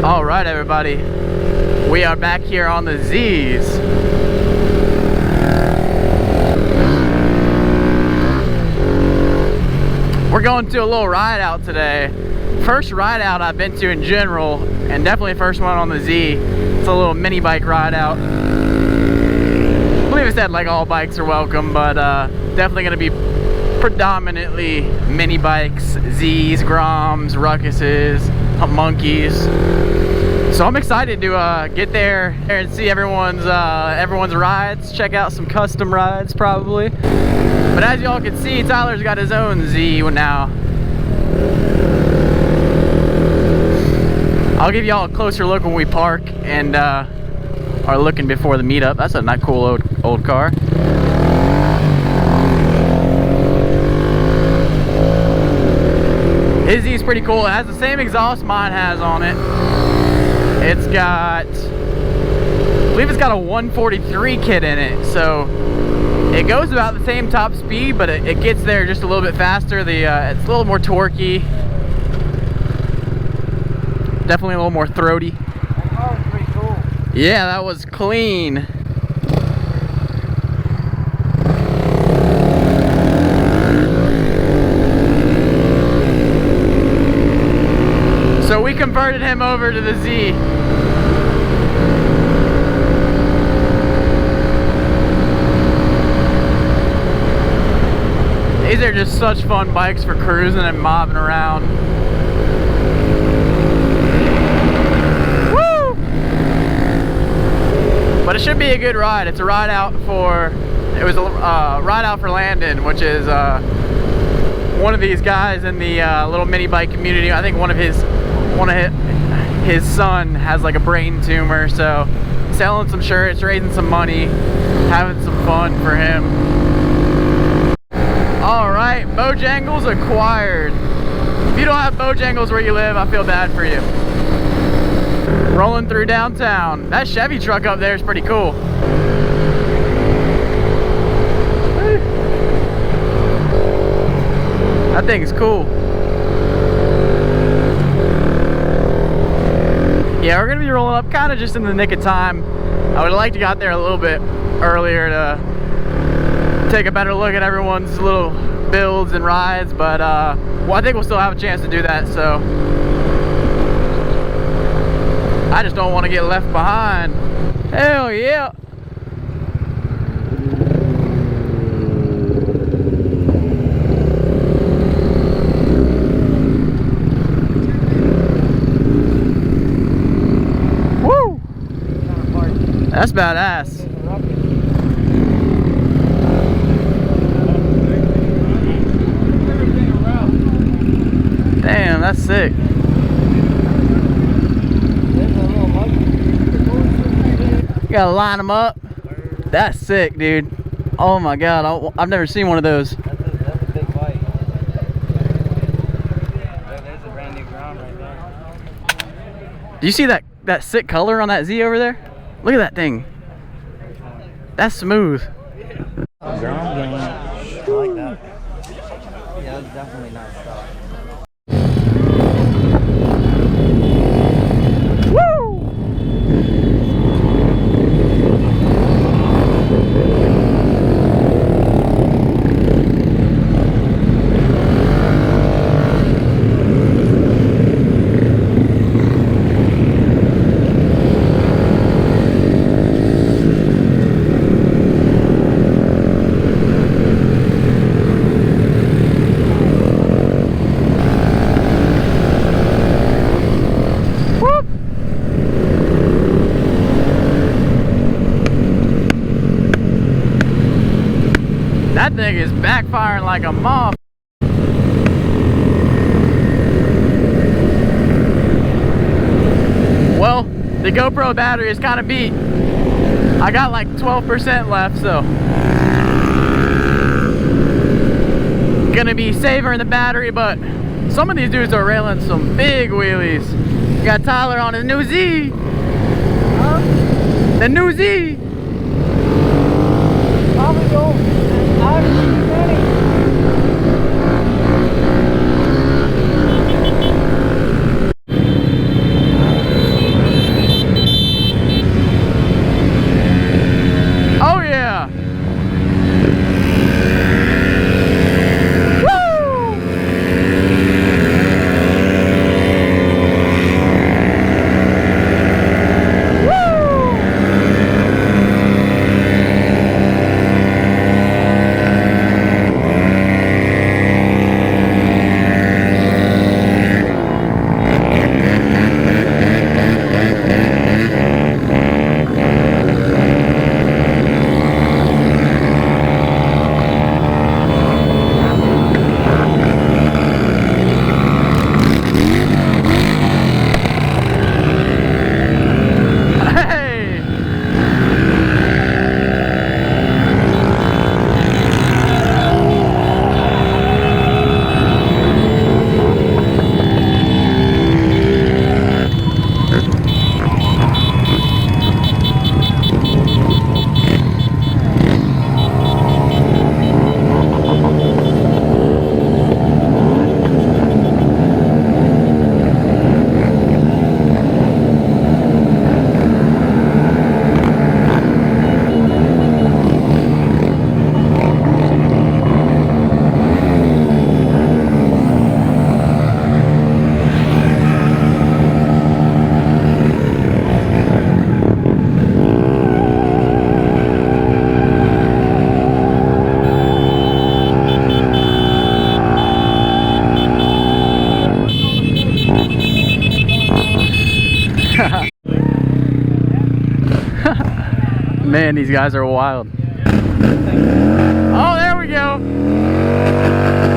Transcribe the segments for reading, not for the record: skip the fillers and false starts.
All right, everybody, we are back here on the Z's. We're going to a little ride out today. First ride out I've been to in general, and definitely first one on the Z. It's a little mini bike ride out. I believe it said like all bikes are welcome, but definitely gonna be predominantly mini bikes, Z's, Groms, Ruckuses, Monkeys. So I'm excited to get there and see everyone's rides, check out some custom rides probably. But as y'all can see, Tyler's got his own Z now. I'll give y'all a closer look when we park and are looking before the meetup. That's a not cool old car. His Z's pretty cool. It has the same exhaust mine has on it. It's got, I believe it's got a 143 kit in it, so it goes about the same top speed, but it gets there just a little bit faster. It's a little more torquey, definitely a little more throaty. That car was pretty cool. Yeah, that was clean. So we converted him over to the Z. These are just such fun bikes for cruising and mobbing around. Woo! But it should be a good ride. It's a ride out for, it was a ride out for Landon, which is one of these guys in the little mini bike community. I think one of his son has like a brain tumor, so selling some shirts, raising some money, having some fun for him. All right, Bojangles acquired. If you don't have Bojangles where you live, I feel bad for you. Rolling through downtown. That Chevy truck up there is pretty cool. That thing's cool. Yeah, we're gonna be rolling up kind of just in the nick of time. I would have liked to got there a little bit earlier to take a better look at everyone's little builds and rides, but well, I think we'll still have a chance to do that, so I just don't want to get left behind. Hell yeah. That's badass. Damn, that's sick. You gotta line them up. That's sick, dude. Oh my god, I've never seen one of those. That's a big bike. There's a brand new Grom right there. Do you see that sick color on that Z over there? Look at that thing. That's smooth. Grom game. I like that. Yeah, that's definitely nice stuff. That thing is backfiring like a moth. Well, the GoPro battery is kind of beat. I got like 12% left, so gonna be savoring the battery, but some of these dudes are railing some big wheelies. You got Tyler on his new Z. Huh? The new Z. Probably go. Man, these guys are wild. Oh, there we go.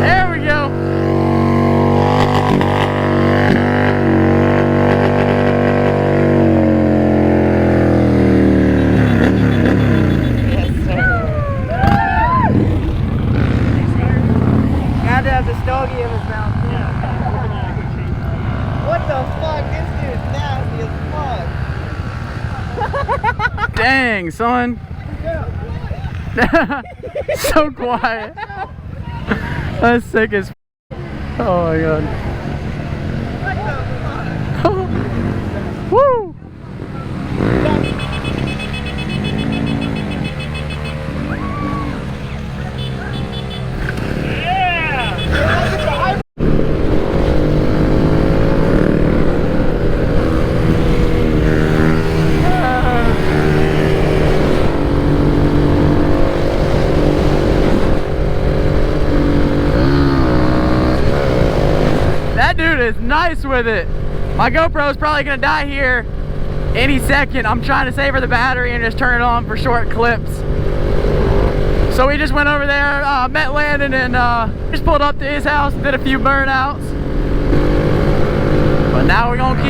There we go. Yes, sir. Got to have the stogie in his mouth. What the fuck? This dude's nasty as fuck. Dang, son. So quiet. That's sick as f. Oh my god. Woo! That dude is nice with it. My GoPro is probably gonna die here any second. I'm trying to savor the battery and just turn it on for short clips. So we just went over there, met Landon, and just pulled up to his house and did a few burnouts. But now we're gonna